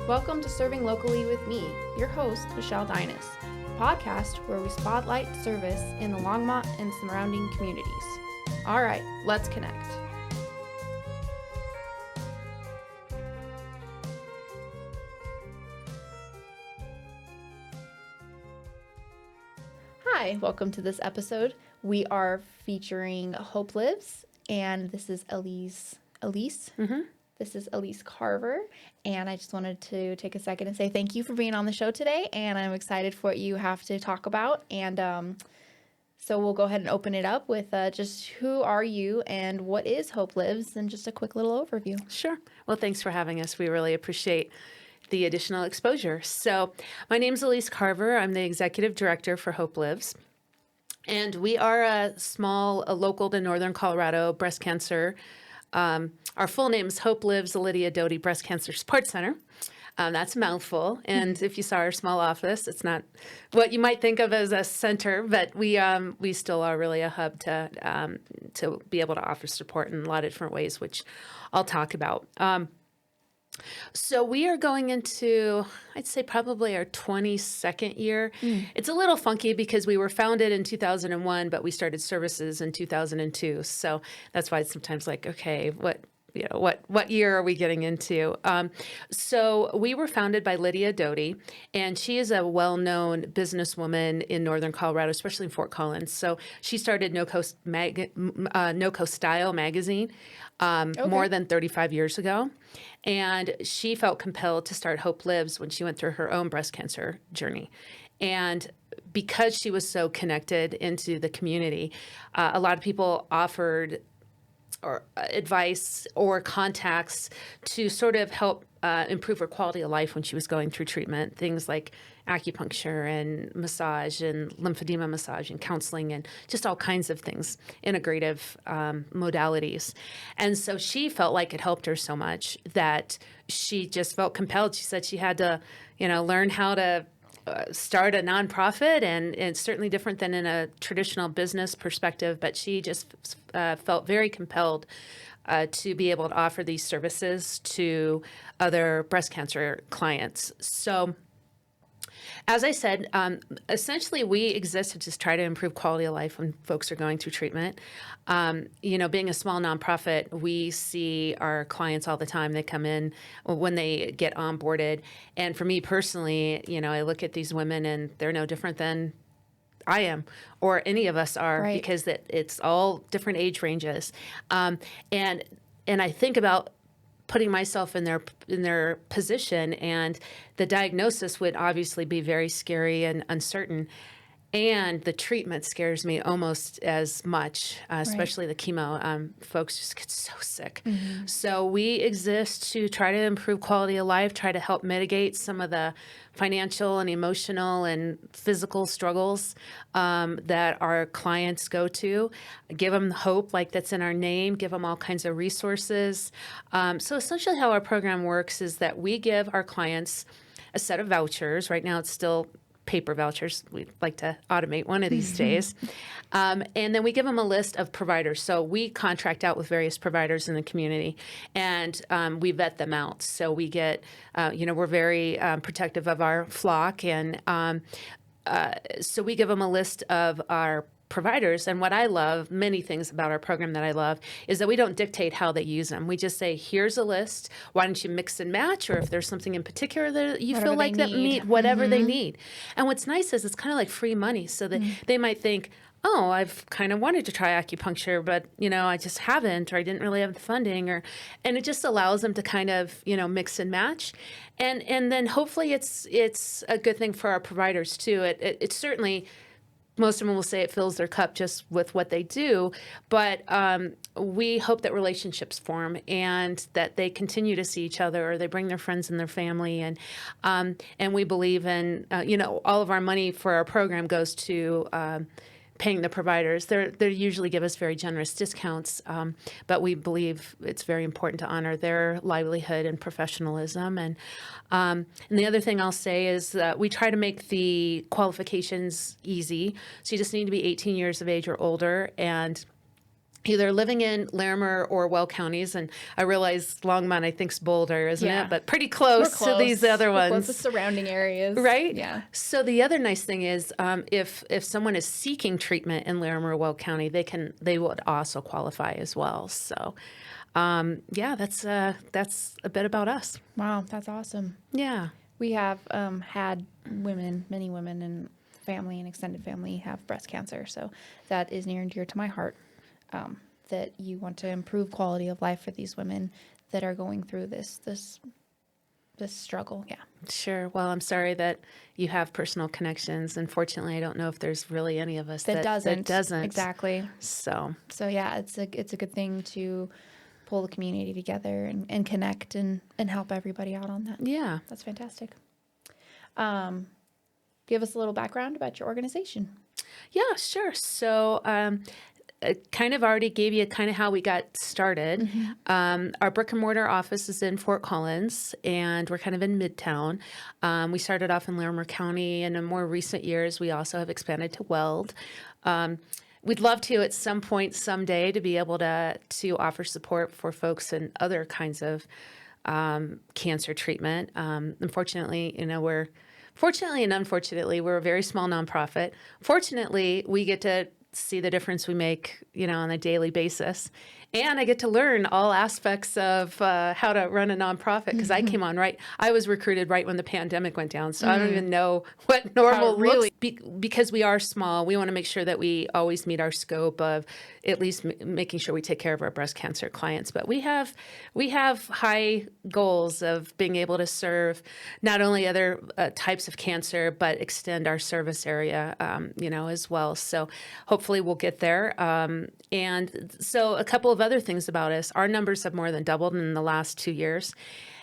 Welcome to Serving Locally with me, your host, mrs.deines, a podcast where we spotlight service in the Longmont and surrounding communities. All right, let's connect. Hi, welcome to this episode. We are featuring Hope Lives, and this is Elise. This is Elise Carver, and I just wanted to take a second and say thank you for being on the show today, and I'm excited for what you have to talk about. And so we'll go ahead and open it up with just who are you and what is Hope Lives, and just a quick little overview. Sure. Well, thanks for having us. We really appreciate the additional exposure. So my name's Elise Carver. I'm the executive director for Hope Lives. And we are a local to Northern Colorado breast cancer. Our full name is Hope Lives Lydia Doty Breast Cancer Support Center. That's a mouthful. And if you saw our small office, it's not what you might think of as a center, but we still are really a hub to be able to offer support in a lot of different ways, which I'll talk about. So we are going into, I'd say, probably our 22nd year. It's a little funky because we were founded in 2001, but we started services in 2002. So that's why it's sometimes like, okay, what year are we getting into? So we were founded by Lydia Doty, and she is a well-known businesswoman in Northern Colorado, especially in Fort Collins. So she started No Coast Style magazine more than 35 years ago. And she felt compelled to start Hope Lives when she went through her own breast cancer journey. And because she was so connected into the community, a lot of people offered or advice or contacts to sort of help improve her quality of life when she was going through treatment. Things like acupuncture and massage and lymphedema massage and counseling and just all kinds of things, integrative modalities. And so she felt like it helped her so much that she just felt compelled. She said she had to, learn how to start a nonprofit, and it's certainly different than in a traditional business perspective, but she just felt very compelled to be able to offer these services to other breast cancer clients. So as I said, essentially we exist to just try to improve quality of life when folks are going through treatment. Being a small nonprofit, we see our clients all the time. They come in when they get onboarded. And for me personally, I look at these women and they're no different than I am or any of us are, right? Because it's all different age ranges. And I think about putting myself in their position, and the diagnosis would obviously be very scary and uncertain. And the treatment scares me almost as much, especially the chemo. Folks just get so sick. Mm-hmm. So we exist to try to improve quality of life, try to help mitigate some of the financial and emotional and physical struggles that our clients go to, give them hope like that's in our name, give them all kinds of resources. So essentially how our program works is that we give our clients a set of vouchers. Right now it's still paper vouchers. We'd like to automate one of these days. And then we give them a list of providers. So we contract out with various providers in the community, and we vet them out. So we get, we're very protective of our flock. And so we give them a list of our providers. And what I love, many things about our program that I love, is that we don't dictate how they use them. We just say, here's a list. Why don't you mix and match? Or if there's something in particular that you feel like that meet whatever they need. And what's nice is it's kind of like free money, so that they might think, oh, I've kind of wanted to try acupuncture, but, I just haven't, or I didn't really have the funding, and it just allows them to kind of, mix and match. And then hopefully it's a good thing for our providers too. It certainly, most of them will say it fills their cup just with what they do, but we hope that relationships form and that they continue to see each other, or they bring their friends and their family, and we believe in all of our money for our program goes to paying the providers. They usually give us very generous discounts, but we believe it's very important to honor their livelihood and professionalism. And the other thing I'll say is that we try to make the qualifications easy. So you just need to be 18 years of age or older, and either living in Larimer or Weld counties. And I realize Longmont, I think, is Boulder, isn't Yeah. it? But pretty We're close to close. these other We're close to ones. surrounding areas. Right? Yeah. So the other nice thing is, if someone is seeking treatment in Larimer or Weld County, they would also qualify as well. So, yeah, that's a bit about us. Wow, that's awesome. Yeah. We have had many women in family and extended family have breast cancer. So that is near and dear to my heart, that you want to improve quality of life for these women that are going through this struggle. Yeah. Sure. Well, I'm sorry that you have personal connections. Unfortunately, I don't know if there's really any of us that doesn't. Exactly. So yeah, it's a good thing to pull the community together and connect and help everybody out on that. yeah. That's fantastic. Give us a little background about your organization. Yeah, sure. So, I kind of already gave you kind of how we got started. Our brick and mortar office is in Fort Collins, and we're kind of in Midtown. We started off in Larimer County, and in more recent years, we also have expanded to Weld. We'd love to, at some point, someday, to be able to offer support for folks in other kinds of cancer treatment. Unfortunately, fortunately and unfortunately, we're a very small nonprofit. Fortunately, we get to see the difference we make, on a daily basis. And I get to learn all aspects of how to run a nonprofit, because I was recruited right when the pandemic went down. So I don't even know what normal really- looks because we are small. We want to make sure that we always meet our scope of at least making sure we take care of our breast cancer clients. But we have high goals of being able to serve not only other types of cancer, but extend our service area, as well. So hopefully we'll get there. And so a couple of other things about us, our numbers have more than doubled in the last 2 years.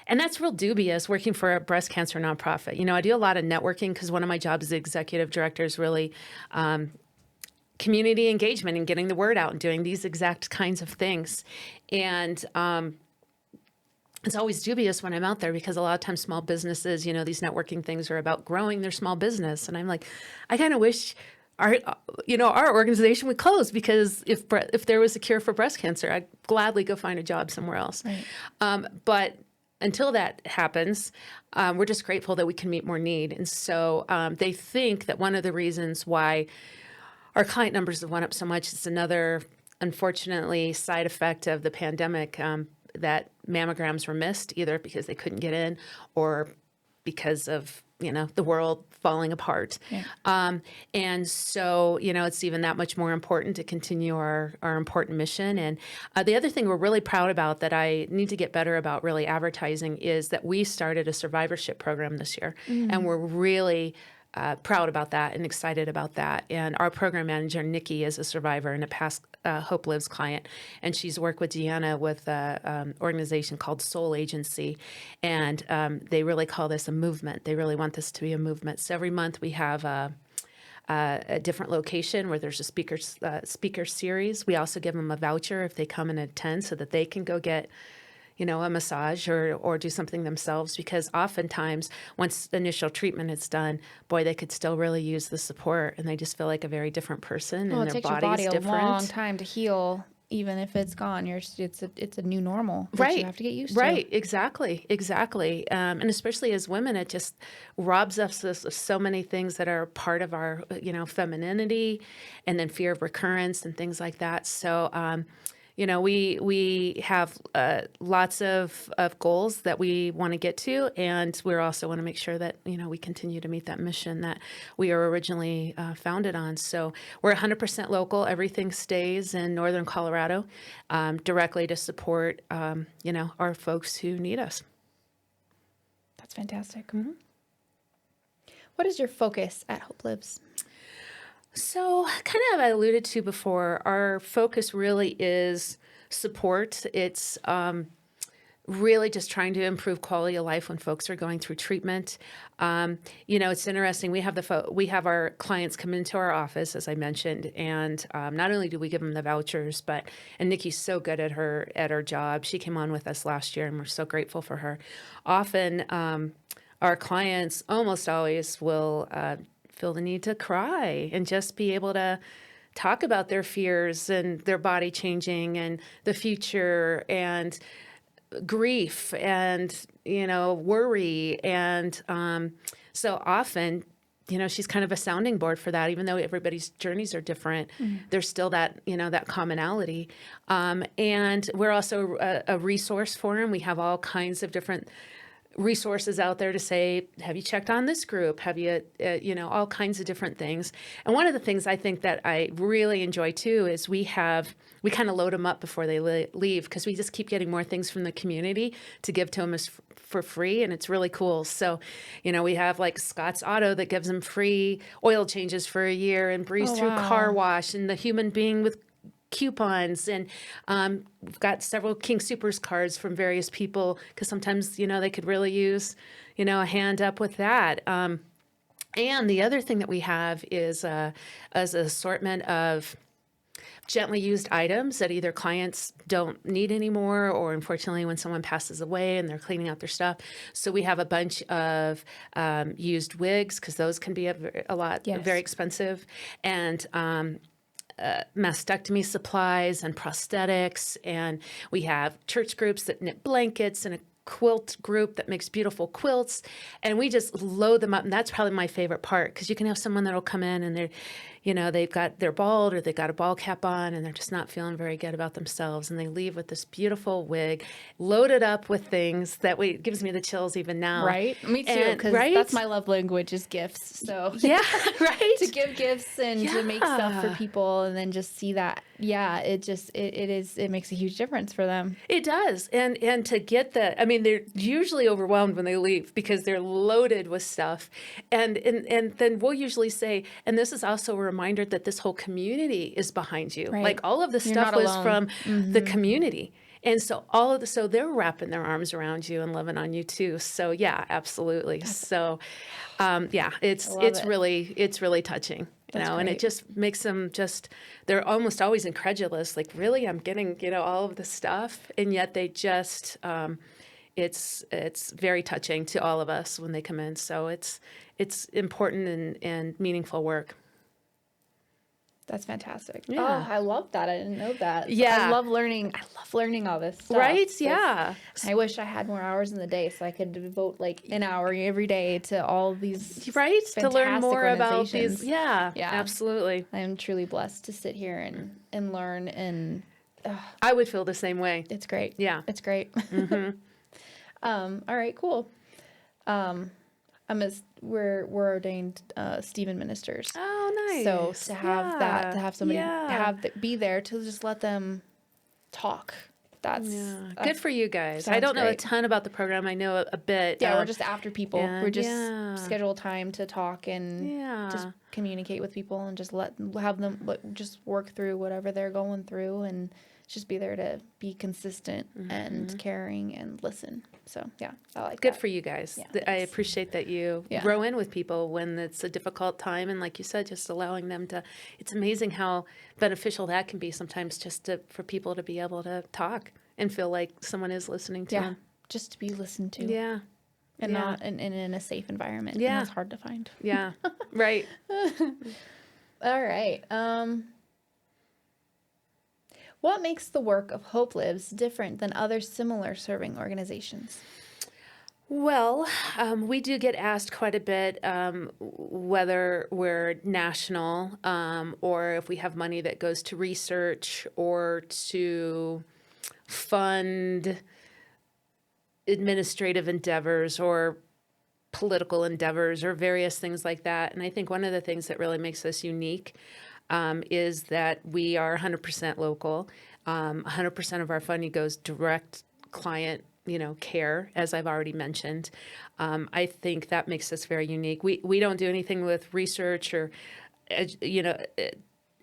And that's real dubious working for a breast cancer nonprofit. I do a lot of networking because one of my jobs as executive director is really community engagement and getting the word out and doing these exact kinds of things. And it's always dubious when I'm out there because a lot of times small businesses, these networking things are about growing their small business. And I'm like, I kind of wish our organization would close, because if there was a cure for breast cancer, I'd gladly go find a job somewhere else. Right. But until that happens, we're just grateful that we can meet more need. And so they think that one of the reasons why our client numbers have went up so much is another, unfortunately, side effect of the pandemic, that mammograms were missed, either because they couldn't get in or because of the world falling apart. Yeah. And so, it's even that much more important to continue our important mission. And the other thing we're really proud about that I need to get better about really advertising is that we started a survivorship program this year. And we're really proud about that and excited about that. And our program manager, Nikki, is a survivor and a past Hope Lives client. And she's worked with Deanna with an organization called Soul Agency. And they really call this a movement. They really want this to be a movement. So every month we have a different location where there's a speaker series. We also give them a voucher if they come and attend so that they can go get a massage or do something themselves, because oftentimes once initial treatment is done, boy, they could still really use the support, and they just feel like a very different person, Well, and it their takes your body body is a different. long time to heal. Even if it's gone, it's a new normal that Right. you have to get used to. Right, exactly. And especially as women, it just robs us of so many things that are part of our, femininity, and then fear of recurrence and things like that. So, we have lots of goals that we want to get to, and we also want to make sure that, we continue to meet that mission that we are originally founded on. So we're 100% local. Everything stays in Northern Colorado, directly to support, our folks who need us. That's fantastic. What is your focus at Hope Lives? So, kind of I alluded to before, our focus really is support. It's really just trying to improve quality of life when folks are going through treatment. It's interesting. We have our clients come into our office, as I mentioned, and not only do we give them the vouchers, and Nikki's so good at her job. She came on with us last year, and we're so grateful for her. Often, our clients almost always will feel the need to cry and just be able to talk about their fears and their body changing and the future and grief and, worry. And so often, she's kind of a sounding board for that, even though everybody's journeys are different. There's still that, that commonality. And we're also a resource forum. We have all kinds of different resources out there to say, have you checked on this group? Have you, all kinds of different things. And one of the things I think that I really enjoy too is we kind of load them up before they leave, because we just keep getting more things from the community to give to them for free. And it's really cool. So, we have like Scott's Auto that gives them free oil changes for a year, and Breeze Through Car Wash, and the Human Being with coupons, and we've got several King Supers cards from various people, because sometimes they could really use a hand up with that. And the other thing that we have is as an assortment of gently used items that either clients don't need anymore, or unfortunately when someone passes away and they're cleaning out their stuff. So we have a bunch of used wigs, because those can be a lot, very expensive, and mastectomy supplies and prosthetics. And we have church groups that knit blankets, and a quilt group that makes beautiful quilts. And we just load them up. And that's probably my favorite part, because you can have someone that'll come in and they're bald, or they've got a ball cap on, and they're just not feeling very good about themselves. And they leave with this beautiful wig loaded up with things that it gives me the chills even now. Right. Me too. Because that's my love language, is gifts. So yeah, right. To give gifts and to make stuff for people, and then just see that. Yeah. It makes a huge difference for them. It does. And to get they're usually overwhelmed when they leave, because they're loaded with stuff. And then we'll usually say, and this is also a reminder that this whole community is behind you. Right. Like all of the stuff was from the community. And so so they're wrapping their arms around you and loving on you too. So yeah, absolutely. So it's really touching. And it just makes them they're almost always incredulous. Like, really, I'm getting, all of the stuff. And yet they just, it's very touching to all of us when they come in. So it's important and meaningful work. That's fantastic. Yeah. Oh, I love that. I didn't know that. Yeah. I love learning all this stuff. Right? Yeah. I wish I had more hours in the day so I could devote like an hour every day to all these to learn more about these. Yeah. Yeah. Absolutely. I am truly blessed to sit here and learn, and I would feel the same way. it's great. Yeah. It's great. All right, cool. We're ordained Stephen ministers. Oh, nice. So to have to have somebody be there to just let them talk. That's good for you guys. I don't know a ton about the program. I know a bit. Yeah, we're just after people. We're just schedule time to talk and just communicate with people, and just have them just work through whatever they're going through, and just be there to be consistent and caring and listen. So yeah, I like good that. for you guys. Yeah, I appreciate that you grow in with people when it's a difficult time, and like you said, just allowing them to. It's amazing how beneficial that can be sometimes, just for people to be able to talk and feel like someone is listening to them. Just to be listened to. Yeah. And not in a safe environment. Yeah. And that's hard to find. Yeah. Right. All right. What makes the work of Hope Lives different than other similar serving organizations? Well, we do get asked quite a bit whether we're national or if we have money that goes to research or to fund administrative endeavors or political endeavors or various things like that. And I think one of the things that really makes us unique is that we are 100% local. 100% of our funding goes direct client, care, as I've already mentioned. I think that makes us very unique. We don't do anything with research or,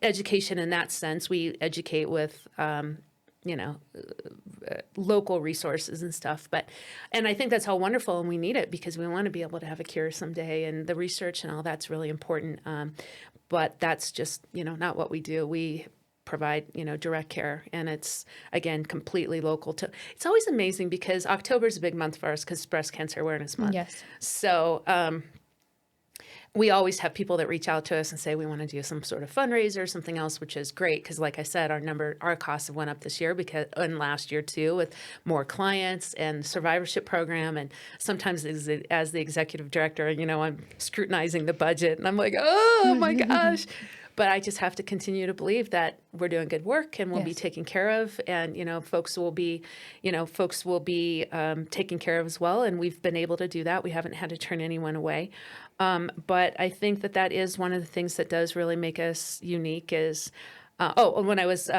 education in that sense. We educate with, local resources and stuff. And I think that's how wonderful, and we need it because we want to be able to have a cure someday, and the research and all that's really important. But that's just, not what we do. We provide, direct care, and it's, again, completely local. It's always amazing because October is a big month for us because it's Breast Cancer Awareness Month. Yes. So we always have people that reach out to us and say, we want to do some sort of fundraiser or something else, which is great. Because like I said, our costs have went up this year and last year too, with more clients and survivorship program. And sometimes as the executive director, I'm scrutinizing the budget and I'm like, oh my gosh. But I just have to continue to believe that we're doing good work and we'll be taken care of, and folks will be taken care of as well. And we've been able to do that. We haven't had to turn anyone away. But I think that is one of the things that does really make us unique. Is when I was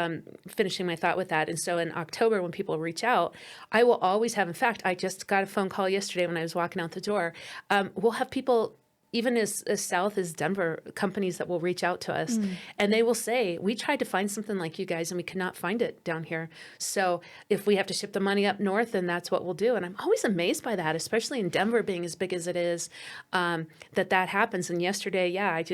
finishing my thought with that, and so in October when people reach out, I will always have. In fact, I just got a phone call yesterday when I was walking out the door. We'll have people, even as south as Denver, companies that will reach out to us and they will say, we tried to find something like you guys and we could not find it down here. So if we have to ship the money up north, then that's what we'll do. And I'm always amazed by that, especially in Denver being as big as it is, that happens. And yesterday,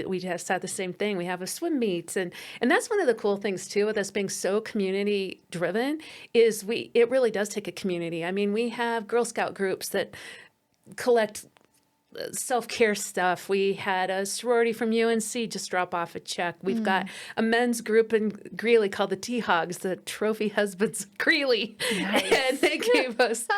we just had the same thing. We have a swim meet. And that's one of the cool things too, with us being so community driven, is it really does take a community. I mean, we have Girl Scout groups that collect self-care stuff. We had a sorority from UNC just drop off a check. We've got a men's group in Greeley called the T-Hogs, the Trophy Husbands of Greeley. Nice. And they gave us...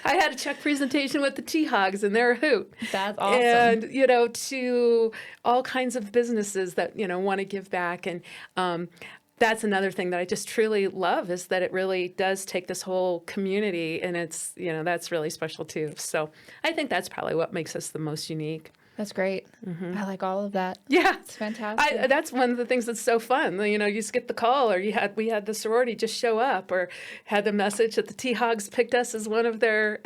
I had a check presentation with the T-Hogs, and they're a hoot. That's awesome. And, to all kinds of businesses that, want to give back. And that's another thing that I just truly love, is that it really does take this whole community, and it's, that's really special too. So I think that's probably what makes us the most unique. That's great. I like all of that. Yeah. It's fantastic. That's one of the things that's so fun. You just get the call, or we had the sorority just show up, or had the message that the T-Hogs picked us as one of their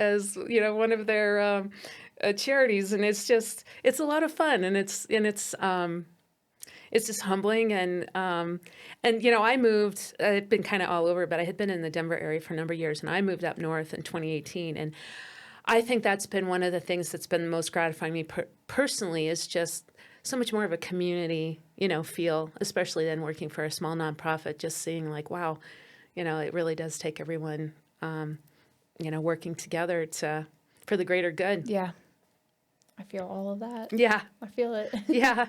charities. And it's a lot of fun, and it's just humbling. And I moved, I'd been kind of all over, but I had been in the Denver area for a number of years, and I moved up north in 2018. And I think that's been one of the things that's been most gratifying me personally, is just so much more of a community, feel, especially then working for a small nonprofit, just seeing like, wow, it really does take everyone, working together for the greater good. Yeah. I feel all of that. Yeah. I feel it. Yeah.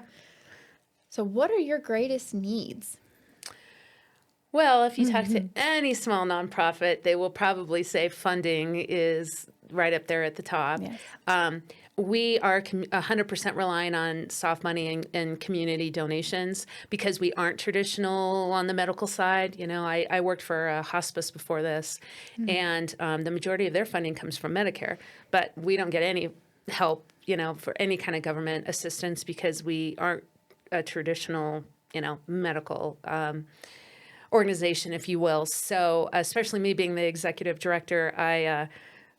So what are your greatest needs? Well, if you talk to any small nonprofit, they will probably say funding is right up there at the top. Yes. We are 100% relying on soft money and community donations, because we aren't traditional on the medical side. I worked for a hospice before this, and the majority of their funding comes from Medicare, but we don't get any help, for any kind of government assistance, because we aren't a traditional, medical organization, if you will. So especially me being the executive director,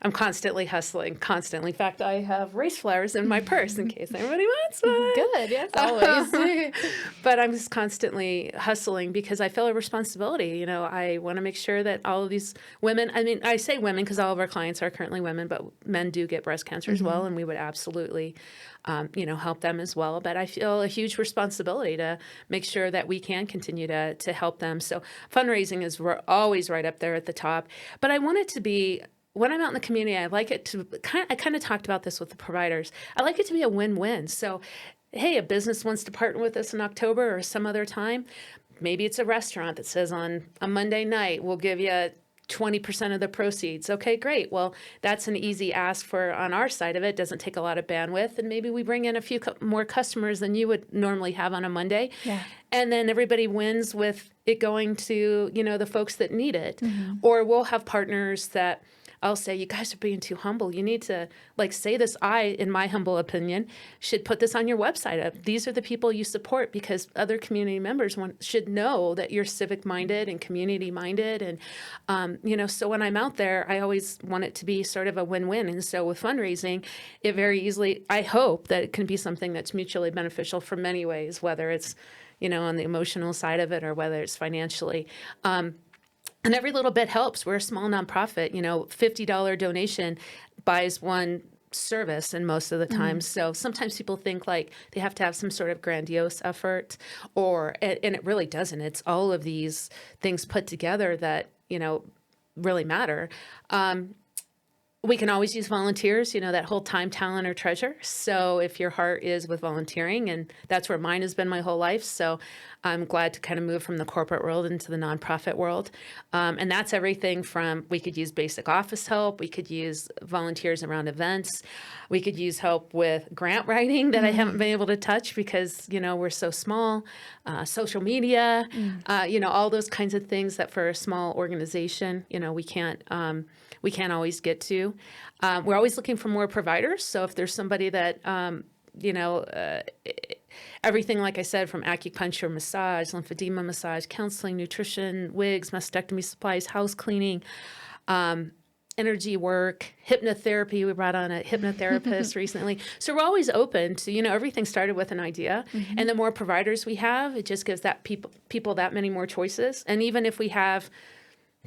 I'm constantly hustling, constantly. In fact, I have race flowers in my purse in case anybody wants one. Good, yes, always. But I'm just constantly hustling because I feel a responsibility. I want to make sure that all of these women, I say women because all of our clients are currently women, but men do get breast cancer as well, and we would absolutely help them as well. But I feel a huge responsibility to make sure that we can continue to help them. So fundraising is always right up there at the top. But I want it to be, when I'm out in the community, I like it to I kind of talked about this with the providers. I like it to be a win-win. So, hey, a business wants to partner with us in October or some other time. Maybe it's a restaurant that says on a Monday night, we'll give you 20% of the proceeds. Okay, great. Well, that's an easy ask for on our side of it. Doesn't take a lot of bandwidth. And maybe we bring in a few more customers than you would normally have on a Monday. Yeah. And then everybody wins with it going to, the folks that need it. Or we'll have partners that I'll say, you guys are being too humble. You need to say this. In my humble opinion, should put this on your website. These are the people you support, because other community members should know that you're civic minded and community minded. And, so when I'm out there, I always want it to be sort of a win-win. And so with fundraising, it very easily, I hope that it can be something that's mutually beneficial for many ways, whether it's, on the emotional side of it or whether it's financially. And every little bit helps. We're a small nonprofit. $50 donation buys one service, and most of the time. So sometimes people think like they have to have some sort of grandiose effort, and it really doesn't. It's all of these things put together that, really matter. We can always use volunteers, that whole time, talent, or treasure. So if your heart is with volunteering, and that's where mine has been my whole life. So I'm glad to kind of move from the corporate world into the nonprofit world. And that's everything from, we could use basic office help. We could use volunteers around events. We could use help with grant writing that I haven't been able to touch because, we're so small, social media, all those kinds of things that for a small organization, we can't always get to. We're always looking for more providers. So if there's somebody that, everything, like I said, from acupuncture, massage, lymphedema massage, counseling, nutrition, wigs, mastectomy supplies, house cleaning, energy work, hypnotherapy. We brought on a hypnotherapist recently. So we're always open to, everything started with an idea. And the more providers we have, it just gives that people that many more choices. And even if we have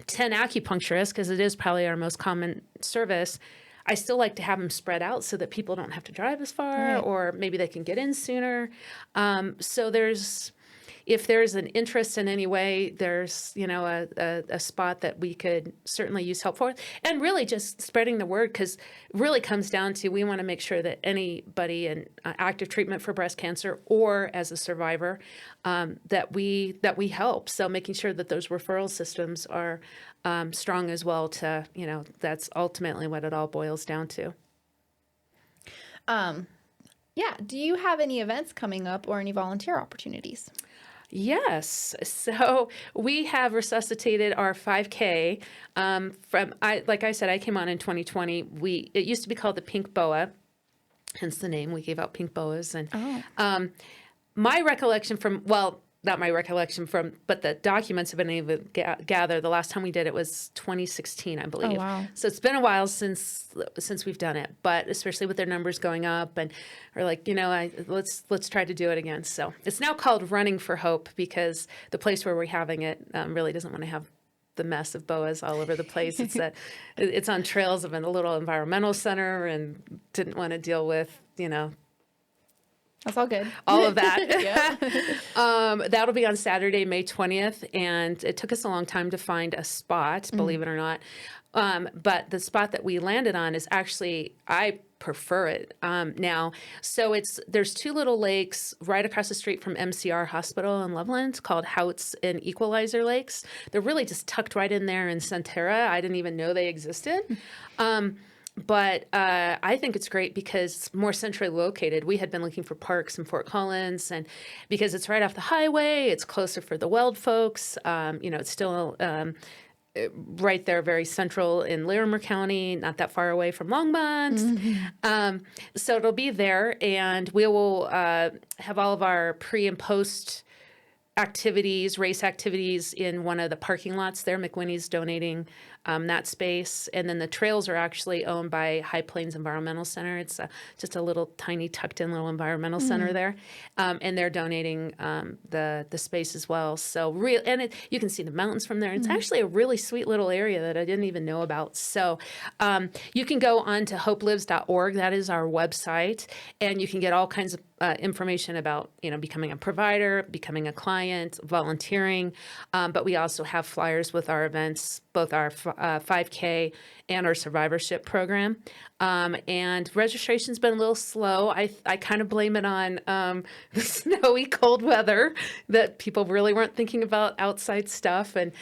10 acupuncturists, because it is probably our most common service, I still like to have them spread out so that people don't have to drive as far, or maybe they can get in sooner. So if there's an interest in any way, there's, a spot that we could certainly use help for. And really just spreading the word, because it really comes down to, we want to make sure that anybody in active treatment for breast cancer or as a survivor, that we help. So making sure that those referral systems are strong as well to, that's ultimately what it all boils down to. Yeah. Do you have any events coming up or any volunteer opportunities? Yes. So we have resuscitated our 5K like I said, I came on in 2020. It used to be called the Pink Boa, hence the name. We gave out pink boas. And my recollection not my recollection but the documents have been able to gather. The last time we did it was 2016, I believe. Oh, wow. So it's been a while since we've done it, but especially with their numbers going up, and we're like, let's try to do it again. So it's now called Running for Hope, because the place where we're having it really doesn't want to have the mess of boas all over the place. It's on trails of a little environmental center, and didn't want to deal with, That's all good. all of that. That'll be on Saturday, May 20th. And it took us a long time to find a spot, believe it or not. But the spot that we landed on is actually, I prefer it now. So there's two little lakes right across the street from MCR Hospital in Loveland called Houts and Equalizer Lakes. They're really just tucked right in there in Centerra. I didn't even know they existed. But I think it's great because it's more centrally located. We had been looking for parks in Fort Collins, and because it's right off the highway, it's closer for the Weld folks. It's still right there, very central in Larimer County, not that far away from Longmont. So it'll be there, and we will have all of our pre and post race activities in one of the parking lots there. McWhinney's donating that space. And then the trails are actually owned by High Plains Environmental Center. It's just a little tiny tucked in little environmental center there. And they're donating the space as well. So you can see the mountains from there. It's actually a really sweet little area that I didn't even know about. So you can go on to hopelives.org. That is our website. And you can get all kinds of information about, becoming a provider, becoming a client, volunteering. But we also have flyers with our events, both our 5K and our survivorship program. And registration's been a little slow. I kind of blame it on the snowy, cold weather, that people really weren't thinking about outside stuff. And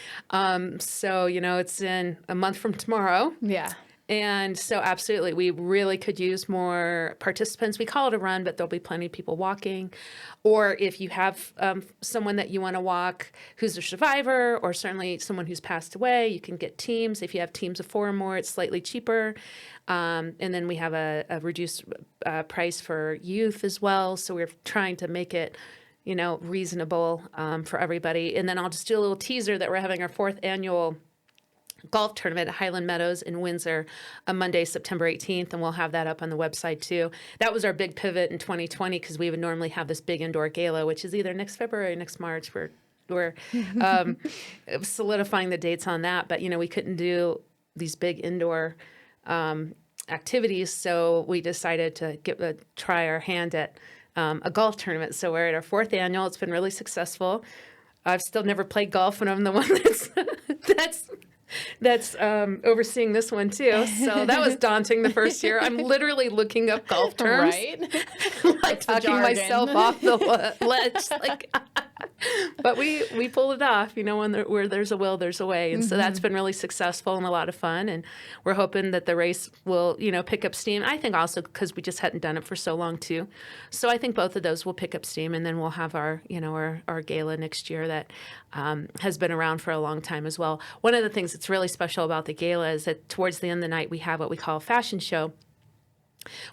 so, it's in a month from tomorrow. Yeah. And so absolutely, we really could use more participants. We call it a run, but there'll be plenty of people walking. Or if you have someone that you want to walk who's a survivor, or certainly someone who's passed away, you can get teams. If you have teams of 4 or more, it's slightly cheaper. And then we have a reduced price for youth as well. So we're trying to make it reasonable for everybody. And then I'll just do a little teaser that we're having our 4th annual golf tournament at Highland Meadows in Windsor on Monday, September 18th, and we'll have that up on the website too. That was our big pivot in 2020, because we would normally have this big indoor gala, which is either next February or next March. We're solidifying the dates on that, but we couldn't do these big indoor activities, so we decided to try our hand at a golf tournament. So we're at our 4th annual. It's been really successful. I've still never played golf, and I'm the one that's that's overseeing this one too. So that was daunting the first year. I'm literally looking up golf terms, Right? like talking myself off the ledge. Like, but we pulled it off. You know, where there's a will, there's a way, and so that's been really successful and a lot of fun. And we're hoping that the race will, you know, pick up steam. I think also because we just hadn't done it for so long too. So I think both of those will pick up steam, and then we'll have our, you know, our gala next year that has been around for a long time as well. One of the things that's really special about the gala is that towards the end of the night we have what we call a fashion show,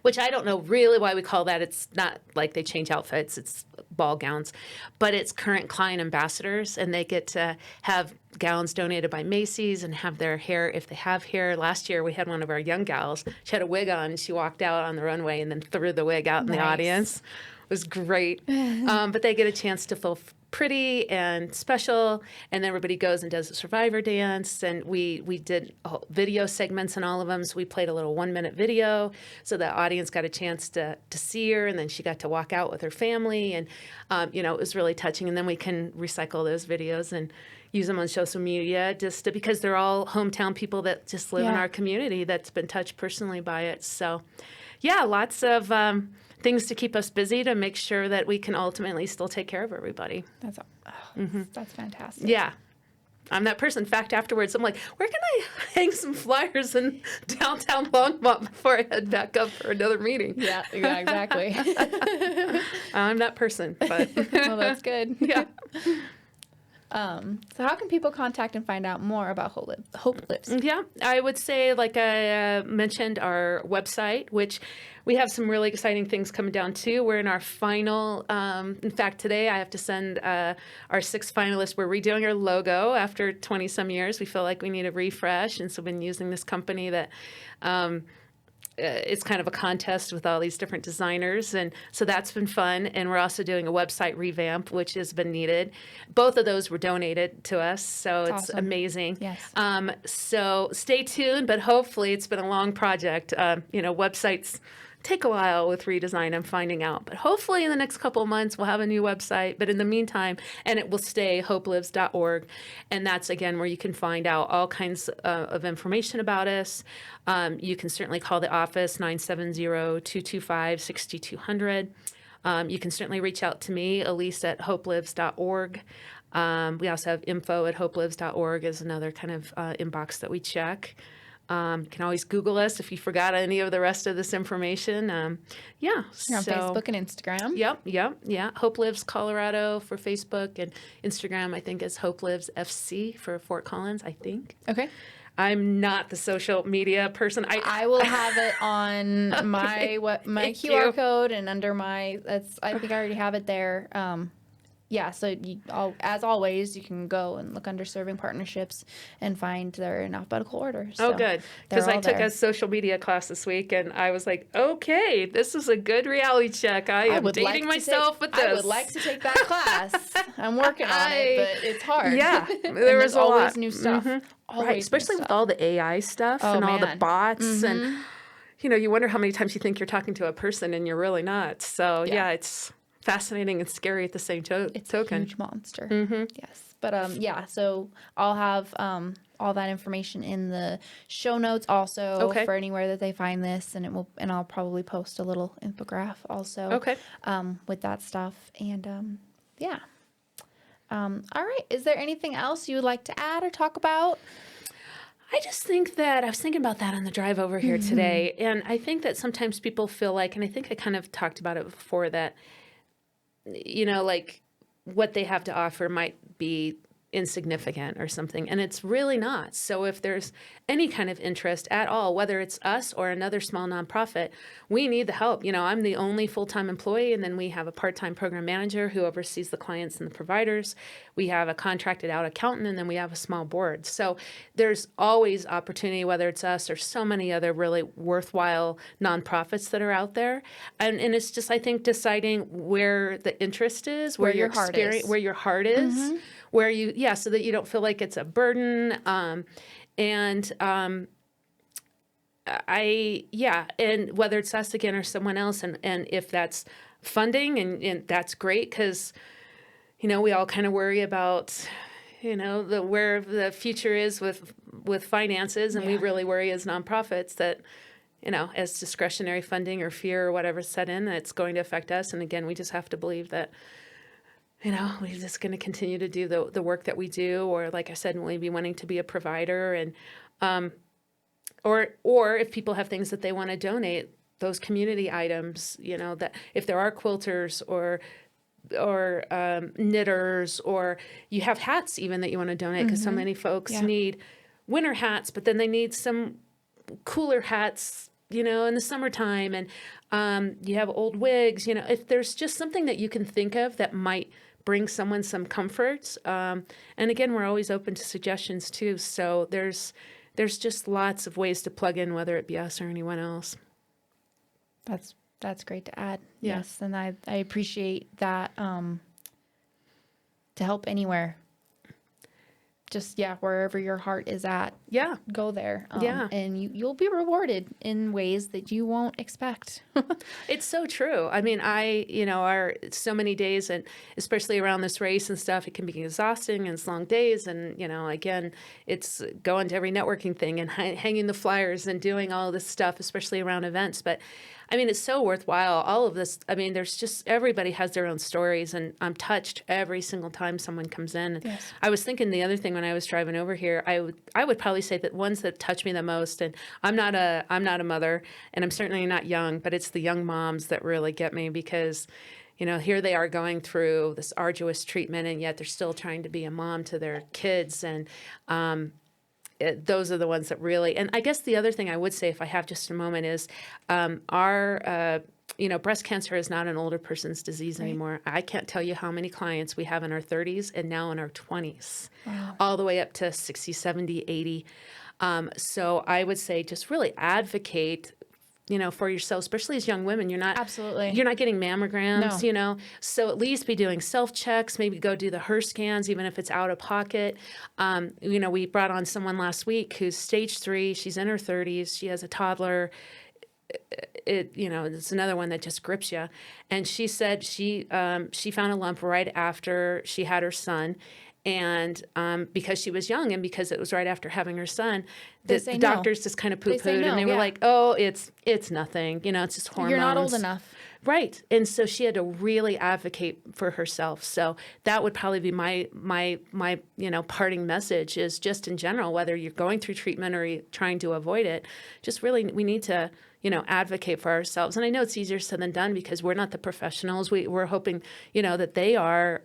which I don't know really why we call that. It's not like they change outfits, it's ball gowns, but it's current client ambassadors, and they get to have gowns donated by Macy's and have their hair, if they have hair. Last year we had one of our young gals, she had a wig on, and she walked out on the runway and then threw the wig out in the audience. It was great. But they get a chance to feel pretty and special, and then everybody goes and does a survivor dance, and we did video segments in all of them. So we played a little 1-minute video, so the audience got a chance to see her, and then she got to walk out with her family, and you know, it was really touching. And then we can recycle those videos and use them on social media, because they're all hometown people that just live in our community that's been touched personally by it. So yeah, lots of things to keep us busy to make sure that we can ultimately still take care of everybody. That's fantastic. Yeah. I'm that person. In fact, afterwards, I'm like, where can I hang some flyers in downtown Longmont before I head back up for another meeting? Yeah, exactly. I'm that person, but well, that's good. Yeah. So how can people contact and find out more about Hope Lives? Yeah, I would say, like I mentioned, our website, which we have some really exciting things coming down too. We're in our final, in fact, today I have to send our 6 finalists. We're redoing our logo after 20 some years. We feel like we need a refresh. And so we've been using this company that it's kind of a contest with all these different designers. And so that's been fun. And we're also doing a website revamp, which has been needed. Both of those were donated to us. So it's awesome. amazing. Yes. So stay tuned, but hopefully it's been a long project. You know, websites take a while with redesign, I'm finding out. But hopefully in the next couple of months, we'll have a new website. But in the meantime, and it will stay hopelives.org. And that's, again, where you can find out all kinds of information about us. You can certainly call the office, 970-225-6200. You can certainly reach out to me, Elise at hopelives.org. We also have info@hopelives.org is another kind of inbox that we check. You can always Google us if you forgot any of the rest of this information. Yeah. You're on Facebook and Instagram. Yep. Hope Lives Colorado for Facebook, and Instagram, I think, is Hope Lives FC for Fort Collins, I think. Okay. I'm not the social media person. I will have it on my QR code and under my. I think I already have it there. Yeah, so as always, you can go and look under serving partnerships and find their in alphabetical order. So good. Because I took a social media class this week, and I was like, okay, this is a good reality check. I am dating myself with this. I would like to take that class. I'm working on it, but it's hard. Yeah, there was always new stuff. Right, especially with all the AI stuff and all the bots. And, you know, you wonder how many times you think you're talking to a person and you're really not. So, yeah it's fascinating and scary at the same token. It's a huge monster. Yes. But yeah, so I'll have all that information in the show notes also for anywhere that they find this, and I'll probably post a little infograph also with that stuff. And yeah. All right. Is there anything else you would like to add or talk about? I just think that I was thinking about that on the drive over here today. And I think that sometimes people feel like, and I think I kind of talked about it before, that you know, like what they have to offer might be insignificant or something, and it's really not. So if there's any kind of interest at all, whether it's us or another small nonprofit, we need the help. You know, I'm the only full-time employee, and then we have a part-time program manager who oversees the clients and the providers. We have a contracted out accountant, and then we have a small board. So there's always opportunity, whether it's us or so many other really worthwhile nonprofits that are out there. And it's just, I think, deciding where the interest is, where your experience, where your heart is, where you, so that you don't feel like it's a burden. And whether it's us again or someone else, and if that's funding, and that's great, because, you know, we all kind of worry about where the future is with finances, and we really worry as nonprofits that, as discretionary funding or fear or whatever set in, that it's going to affect us. And again, we just have to believe that, we're just going to continue to do the work that we do, or like I said, maybe wanting to be a provider, and or if people have things that they want to donate, those community items, that if there are quilters or knitters, or you have hats even that you want to donate, because so many folks need winter hats, but then they need some cooler hats, in the summertime, and you have old wigs, if there's just something that you can think of that might bring someone some comfort. And again, we're always open to suggestions too. So there's just lots of ways to plug in, whether it be us or anyone else. That's great to add. Yeah. Yes. And I appreciate that, to help anywhere. Just, wherever your heart is at, go there. And you'll be rewarded in ways that you won't expect. It's so true. I mean, our so many days, and especially around this race and stuff, it can be exhausting, and it's long days. And, again, it's going to every networking thing and hanging the flyers and doing all this stuff, especially around events. But I mean, it's so worthwhile. All of this, I mean, there's just, everybody has their own stories, and I'm touched every single time someone comes in. Yes. I was thinking the other thing when I was driving over here, I would probably say that ones that touch me the most, and I'm not a mother, and I'm certainly not young, but it's the young moms that really get me, because here they are going through this arduous treatment, and yet they're still trying to be a mom to their kids. And those are the ones that really, and I guess the other thing I would say, if I have just a moment, is our breast cancer is not an older person's disease anymore. I can't tell you how many clients we have in our 30s and now in our 20s, all the way up to 60, 70, 80. So I would say just really advocate for yourself, especially as young women. You're not getting mammograms, so at least be doing self-checks, maybe go do the HER scans, even if it's out of pocket. We brought on someone last week who's stage 3, she's in her 30s, she has a toddler. It's another one that just grips you. And she said she found a lump right after she had her son. And because she was young, and because it was right after having her son, the doctors just kind of poo-pooed, and they were like, "Oh, it's nothing. It's just hormones. You're not old enough." Right. And so she had to really advocate for herself. So that would probably be my parting message, is just in general, whether you're going through treatment or you're trying to avoid it, just really we need to advocate for ourselves. And I know it's easier said than done, because we're not the professionals. We're hoping, that they are.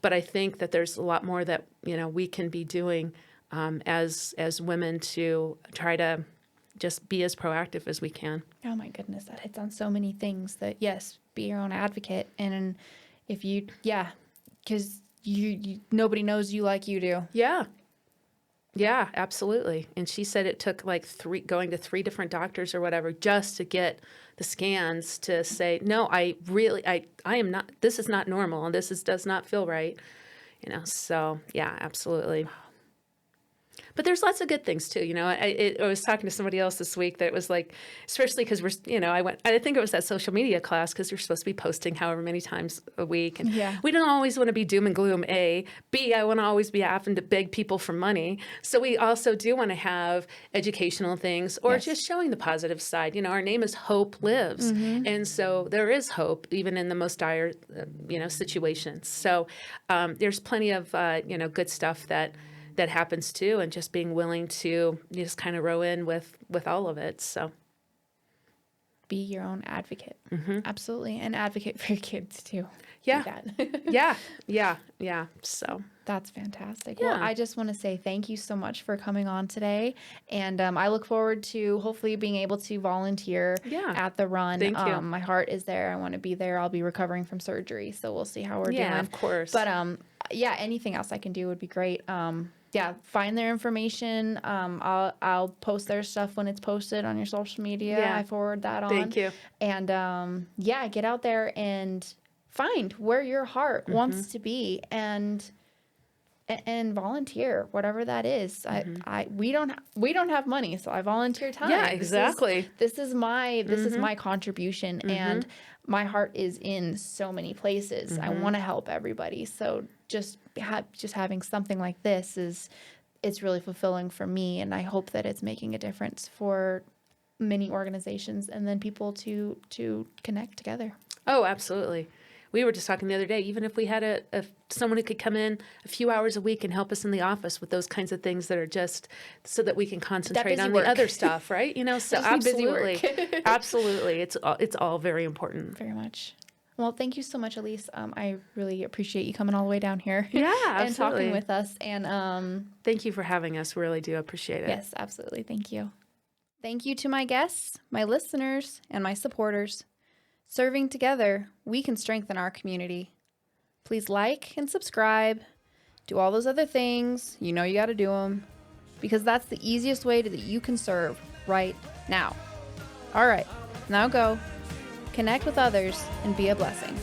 But I think that there's a lot more that, we can be doing as women to try to just be as proactive as we can. Oh my goodness, that hits on so many things. That yes, be your own advocate. And if you, because you nobody knows you like you do. Yeah, absolutely. And she said it took like going to 3 different doctors or whatever just to get the scans to say, no, I am not, this is not normal, and does not feel right. So yeah, absolutely. But there's lots of good things too. I was talking to somebody else this week that was like, especially because we're, I think it was that social media class, because we're supposed to be posting however many times a week. And we don't always want to be doom and gloom, A. B, I want to always be having to beg people for money. So we also do want to have educational things, or just showing the positive side. Our name is Hope Lives. Mm-hmm. And so there is hope, even in the most dire, situations. So there's plenty of, good stuff that happens too, and just being willing to just kind of row in with all of it. So be your own advocate. Mm-hmm. Absolutely. And advocate for your kids too. Yeah. Yeah. So that's fantastic. Yeah. Well, I just want to say thank you so much for coming on today. And I look forward to hopefully being able to volunteer at the run. Thank you. My heart is there. I want to be there. I'll be recovering from surgery, so we'll see how we're doing. Yeah, of course. But anything else I can do would be great. Find their information. I'll post their stuff when it's posted on your social media. Yeah. I forward that on. Thank you. And get out there and find where your heart wants to be, and volunteer, whatever that is. We don't have money, so I volunteer time. Yeah, exactly. This is my contribution, and my heart is in so many places. I want to help everybody. So just just having something like this it's really fulfilling for me, and I hope that it's making a difference for many organizations and then people to connect together. Oh, absolutely. We were just talking the other day, even if we had someone who could come in a few hours a week and help us in the office with those kinds of things that are just so that we can concentrate on work. the other stuff, right? So absolutely, busy absolutely. It's all very important. Very much. Well, thank you so much, Elise. I really appreciate you coming all the way down here. Yeah, and absolutely. talking with us. And thank you for having us. We really do appreciate it. Yes, absolutely. Thank you. Thank you to my guests, my listeners, and my supporters. Serving together, we can strengthen our community. Please like and subscribe. Do all those other things. You know you got to do them. Because that's the easiest way that you can serve right now. All right, now go. Connect with others and be a blessing.